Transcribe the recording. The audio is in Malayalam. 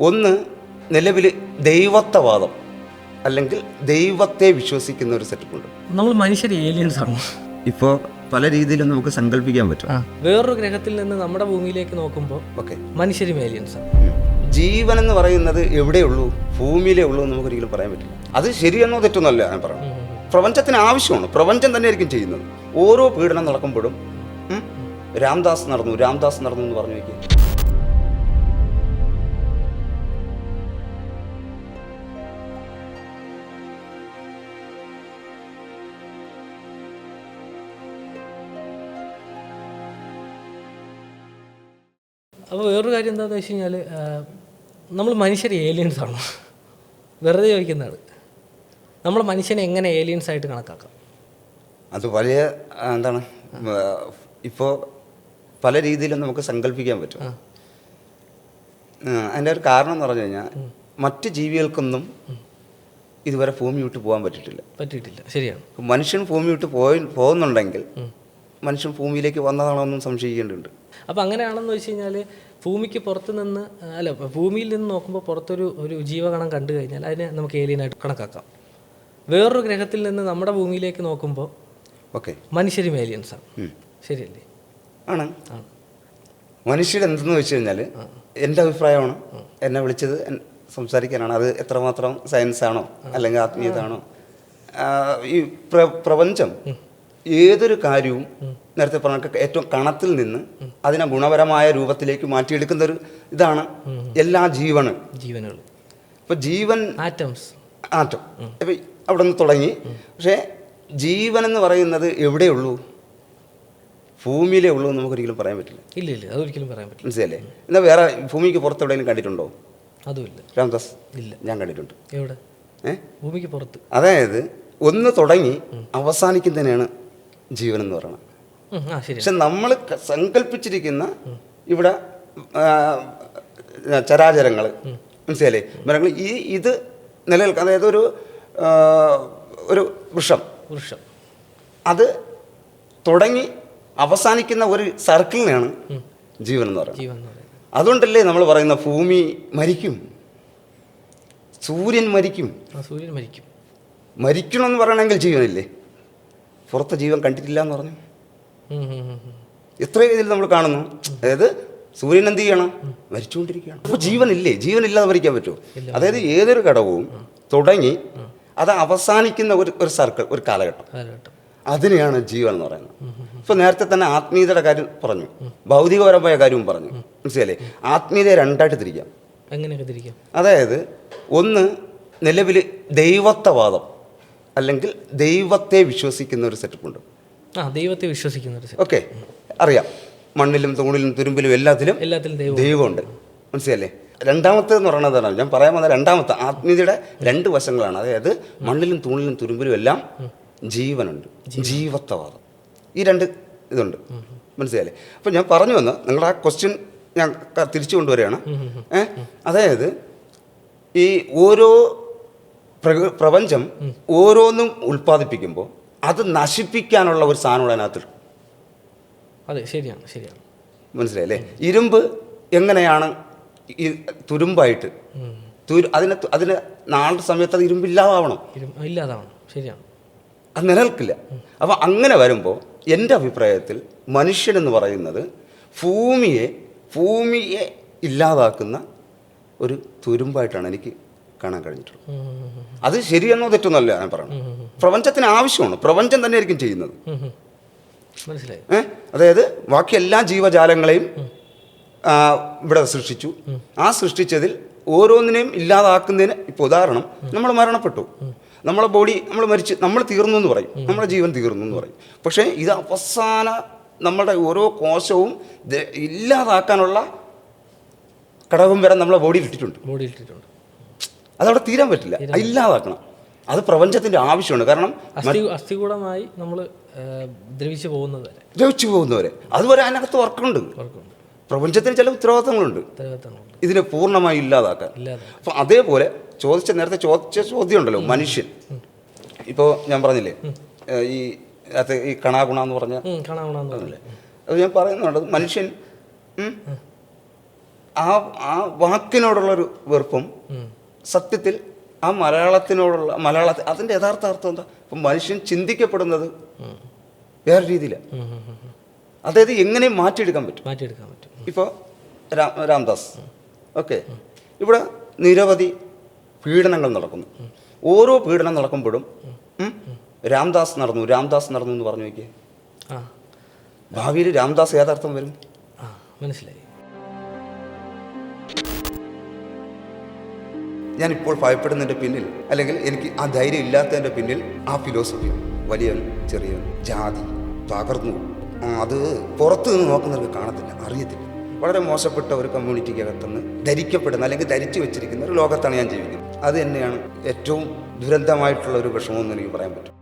ഒന്ന് നിലവിൽ ദൈവത്വവാദം അല്ലെങ്കിൽ ദൈവത്തെ വിശ്വസിക്കുന്ന ഒരു സെറ്റപ്പുണ്ട്. നമ്മൾ മനുഷ്യർ ഏലിയൻസ് ആണ്. ഇപ്പോൾ പല രീതിയിലും നമുക്ക് സങ്കല്പിക്കാൻ പറ്റും. വേറൊരു ഗ്രഹത്തിൽ നിന്ന് നമ്മുടെ ഭൂമിയിലേക്ക് നോക്കുമ്പോൾ മനുഷ്യരും ഏലിയൻസ് ആണ്. ജീവൻ എന്ന് പറയുന്നത് എവിടെയുള്ളൂ? ഭൂമിയിലേ ഉള്ളൂ എന്ന് നമുക്കൊരിക്കലും പറയാൻ പറ്റില്ല. അത് ശരിയെന്നോ തെറ്റൊന്നല്ല ഞാൻ പറഞ്ഞു. പ്രപഞ്ചത്തിന് ആവശ്യമാണ്, പ്രപഞ്ചം തന്നെയായിരിക്കും ചെയ്യുന്നത്. ഓരോ പീഡനം നടക്കുമ്പോഴും രാംദാസ് നടന്നു എന്ന് പറഞ്ഞു വയ്ക്കുക. അപ്പോൾ വേറൊരു കാര്യം എന്താണെന്ന് വെച്ച് കഴിഞ്ഞാൽ നമ്മൾ മനുഷ്യർ ഏലിയൻസ് ആണ്. വെറുതെ ചോദിക്കുന്നതാണ്, നമ്മൾ മനുഷ്യനെ എങ്ങനെ ഏലിയൻസ് ആയിട്ട് കണക്കാക്കാം? അത് വലിയ എന്താണ്, ഇപ്പോൾ പല രീതിയിലും നമുക്ക് സങ്കല്പിക്കാൻ പറ്റും. അതിൻ്റെ ഒരു കാരണം എന്ന് പറഞ്ഞു കഴിഞ്ഞാൽ മറ്റ് ജീവികൾക്കൊന്നും ഇതുവരെ ഭൂമി വിട്ട് പോകാൻ പറ്റിയിട്ടില്ല. ശരിയാണ്. മനുഷ്യൻ ഭൂമി വിട്ട് പോകുന്നുണ്ടെങ്കിൽ മനുഷ്യൻ ഭൂമിയിലേക്ക് വന്നതാണോ എന്നും സംശയിക്കേണ്ടതുണ്ട്. അപ്പോൾ അങ്ങനെയാണെന്ന് വെച്ച് കഴിഞ്ഞാൽ ഭൂമിക്ക് പുറത്ത് നിന്ന് ഭൂമിയിൽ നിന്ന് നോക്കുമ്പോൾ പുറത്തൊരു ജീവകണം കണ്ടു കഴിഞ്ഞാൽ അതിനെ നമുക്ക് ഏലിയനായിട്ട് കണക്കാക്കാം. വേറൊരു ഗ്രഹത്തിൽ നിന്ന് നമ്മുടെ ഭൂമിയിലേക്ക് നോക്കുമ്പോൾ മനുഷ്യരും ഏലിയൻസ് ആണ്. ശരിയല്ലേ? ആണ്. മനുഷ്യരെന്തെന്ന് വെച്ച് കഴിഞ്ഞാൽ എൻ്റെ അഭിപ്രായമാണ്, എന്നെ വിളിച്ചത് സംസാരിക്കാനാണ്. അത് എത്രമാത്രം സയൻസാണോ അല്ലെങ്കിൽ ആത്മീയതാണോ, ഈ പ്രപഞ്ചം ഏതൊരു കാര്യവും നേരത്തെ പറഞ്ഞ ഏറ്റവും കണത്തിൽ നിന്ന് അതിനെ ഗുണപരമായ രൂപത്തിലേക്ക് മാറ്റിയെടുക്കുന്ന ഒരു ഇതാണ് എല്ലാ ജീവനുകൾ. ഇപ്പൊ ജീവൻ ആറ്റം ഇപ്പൊ അവിടെ നിന്ന് തുടങ്ങി. പക്ഷേ ജീവൻ എന്ന് പറയുന്നത് എവിടെയുള്ളൂ? ഭൂമിയിലേ ഉള്ളൂ എന്ന് നമുക്കൊരിക്കലും പറയാൻ പറ്റില്ല. ഇല്ല, അതൊരിക്കലും പറയാൻ പറ്റില്ല. മനസ്സിലല്ലേ? എന്നാൽ വേറെ ഭൂമിക്ക് പുറത്ത് എവിടെയെങ്കിലും കണ്ടിട്ടുണ്ടോ? അതുമില്ല. രാംദാസ്? ഇല്ല, ഞാൻ കണ്ടിട്ടുണ്ട്. എവിടെ? ഭൂമിക്ക് പുറത്ത്. അതായത് ഒന്ന് തുടങ്ങി അവസാനിക്കുന്നതിനാണ് ജീവൻ എന്ന് പറയുന്നത്. പക്ഷെ നമ്മൾ സങ്കല്പിച്ചിരിക്കുന്ന ഇവിടെ ചരാചരങ്ങൾ, മനസ്സിലല്ലേ, മരങ്ങൾ, ഇത് നിലനിൽക്കുക. അതായത് ഒരു വൃക്ഷം അത് തുടങ്ങി അവസാനിക്കുന്ന ഒരു സർക്കിളിനാണ് ജീവൻ എന്ന് പറയുന്നത്. അതുകൊണ്ടല്ലേ നമ്മൾ പറയുന്ന ഭൂമി മരിക്കും, സൂര്യൻ മരിക്കും. മരിക്കണമെന്ന് പറയണമെങ്കിൽ ജീവനില്ലേ? പുറത്ത് ജീവൻ കണ്ടിട്ടില്ല എന്ന് പറഞ്ഞു. എത്ര രീതിയിൽ നമ്മൾ കാണുന്നു. അതായത് സൂര്യൻ എന്ത് ചെയ്യണം? മരിച്ചുകൊണ്ടിരിക്കുകയാണ്. അപ്പോൾ ജീവനില്ലേ? ജീവനില്ലാതെ മരിക്കാൻ പറ്റുമോ? അതായത് ഏതൊരു ഘടകവും തുടങ്ങി അത് അവസാനിക്കുന്ന ഒരു സർക്കിൾ, ഒരു കാലഘട്ടം, അതിനെയാണ് ജീവൻ എന്ന് പറയുന്നത്. ഇപ്പോൾ നേരത്തെ തന്നെ ആത്മീയതയുടെ കാര്യം പറഞ്ഞു, ഭൗതികപരമായ കാര്യവും പറഞ്ഞു. മനസ്സിലല്ലേ? ആത്മീയതയെ രണ്ടായിട്ട് തിരിക്കാം. എങ്ങനെയൊക്കെ തിരിക്കാം? അതായത് ഒന്ന് നിലവിൽ ദൈവത്വവാദം അല്ലെങ്കിൽ ദൈവത്തെ വിശ്വസിക്കുന്ന ഒരു സെറ്റപ്പുണ്ട്. ദൈവത്തെ വിശ്വസിക്കുന്ന ഓക്കെ, അറിയാം. മണ്ണിലും തൂണിലും തുരുമ്പിലും എല്ലാത്തിലും ദൈവമുണ്ട്. മനസ്സിലല്ലേ? രണ്ടാമത്തേന്ന് പറയുന്നതാണ് ഞാൻ പറയാൻ വന്ന രണ്ടാമത്തെ ആത്മീയതയുടെ രണ്ട് വശങ്ങളാണ്. അതായത് മണ്ണിലും തൂണിലും തുരുമ്പിലും എല്ലാം ജീവനുണ്ട്, ജീവത്വവാദം. ഈ രണ്ട് ഇതുണ്ട്. മനസ്സിലല്ലേ? അപ്പോൾ ഞാൻ പറഞ്ഞു വന്ന് നിങ്ങളുടെ ആ ക്വസ്റ്റ്യൻ ഞാൻ തിരിച്ചു കൊണ്ടുവരികയാണ്. അതായത് ഈ ഓരോ പ്രപഞ്ചം ഓരോന്നും ഉൽപ്പാദിപ്പിക്കുമ്പോൾ അത് നശിപ്പിക്കാനുള്ള ഒരു സാധനം അതിനകത്ത്. അതെ, ശരിയാണ്. മനസ്സിലായില്ലേ? ഇരുമ്പ് എങ്ങനെയാണ് ഈ തുരുമ്പായിട്ട് അതിന് നാളെ സമയത്ത് അത് ഇരുമ്പില്ലാതാവണം. ശരിയാണ്. അത് നിലനിൽക്കില്ല. അപ്പം അങ്ങനെ വരുമ്പോൾ എൻ്റെ അഭിപ്രായത്തിൽ മനുഷ്യനെന്ന് പറയുന്നത് ഭൂമിയെ ഇല്ലാതാക്കുന്ന ഒരു തുരുമ്പായിട്ടാണ് എനിക്ക് കാണാൻ കഴിഞ്ഞിട്ടുള്ളത്. അത് ശരിയെന്നോ തെറ്റൊന്നല്ല ഞാൻ പറയുന്നത്. പ്രപഞ്ചത്തിന് ആവശ്യമാണ്, പ്രപഞ്ചം തന്നെയായിരിക്കും ചെയ്യുന്നത്. അതായത് ബാക്കി എല്ലാ ജീവജാലങ്ങളെയും ഇവിടെ സൃഷ്ടിച്ചു. ആ സൃഷ്ടിച്ചതിൽ ഓരോന്നിനെയും ഇല്ലാതാക്കുന്നതിന് ഇപ്പോൾ ഉദാഹരണം, നമ്മൾ മരണപ്പെട്ടു, നമ്മളെ ബോഡി നമ്മൾ തീർന്നു എന്ന് പറയും, നമ്മുടെ ജീവൻ തീർന്നു എന്ന് പറയും. പക്ഷേ ഇത് അവസാന നമ്മുടെ ഓരോ കോശവും ഇല്ലാതാക്കാനുള്ള ഘടകം വരെ നമ്മളെ ബോഡിയിൽ ഇട്ടിട്ടുണ്ട്. അതവിടെ തീരാൻ പറ്റില്ല, ഇല്ലാതാക്കണം. അത് പ്രപഞ്ചത്തിൻ്റെ ആവശ്യമാണ്. കാരണം അസ്ഥികൂടമായി നമ്മൾ ദ്രവിച്ചു പോകുന്നവരെ അതുവരെ അതിനകത്ത് വർക്കുണ്ട്. പ്രപഞ്ചത്തിന് ചില ഉത്തരവാദിത്തങ്ങളുണ്ട് ഇതിനെ പൂർണ്ണമായി ഇല്ലാതാക്കാൻ. അപ്പം അതേപോലെ നേരത്തെ ചോദിച്ച ചോദ്യം ഉണ്ടല്ലോ, മനുഷ്യൻ. ഇപ്പോൾ ഞാൻ പറഞ്ഞില്ലേ ഈ കണാഗുണ എന്ന് പറഞ്ഞ അത് ഞാൻ പറയുന്നുണ്ട്. മനുഷ്യൻ ആ വാക്കിനോടുള്ളൊരു വെറുപ്പും സത്യത്തിൽ ആ മലയാള അതിൻ്റെ യഥാർത്ഥ അർത്ഥം എന്താ? ഇപ്പം മനുഷ്യൻ ചിന്തിക്കപ്പെടുന്നത് വേറെ രീതിയിലാണ്. അതായത് എങ്ങനെ മാറ്റിയെടുക്കാൻ പറ്റും. ഇപ്പോൾ രാംദാസ് ഓക്കെ, ഇവിടെ നിരവധി പീഡനങ്ങൾ നടക്കുന്നു. ഓരോ പീഡനം നടക്കുമ്പോഴും രാംദാസ് നടന്നു എന്ന് പറഞ്ഞു നോക്കിയേ. ഭാവിയിൽ രാംദാസ് ഏതർത്ഥം വരും? മനസ്സിലായി. ഞാനിപ്പോൾ ഭയപ്പെടുന്നതിൻ്റെ പിന്നിൽ, അല്ലെങ്കിൽ എനിക്ക് ആ ധൈര്യം ഇല്ലാത്തതിൻ്റെ പിന്നിൽ ആ ഫിലോസഫി, വലിയവൻ ചെറിയവൻ, ജാതി തകർന്നു, അത് പുറത്തു നിന്ന് നോക്കുന്നവർക്ക് കാണത്തില്ല, അറിയത്തില്ല. വളരെ മോശപ്പെട്ട ഒരു കമ്മ്യൂണിറ്റിക്കകത്തുനിന്ന് ധരിക്കപ്പെടുന്ന അല്ലെങ്കിൽ ധരിച്ചു വെച്ചിരിക്കുന്ന ഒരു ലോകത്താണ് ഞാൻ ജീവിക്കുന്നത്. അത് തന്നെയാണ് ഏറ്റവും ദുരന്തമായിട്ടുള്ള ഒരു വിഷമമെന്ന് എനിക്ക് പറയാൻ പറ്റും.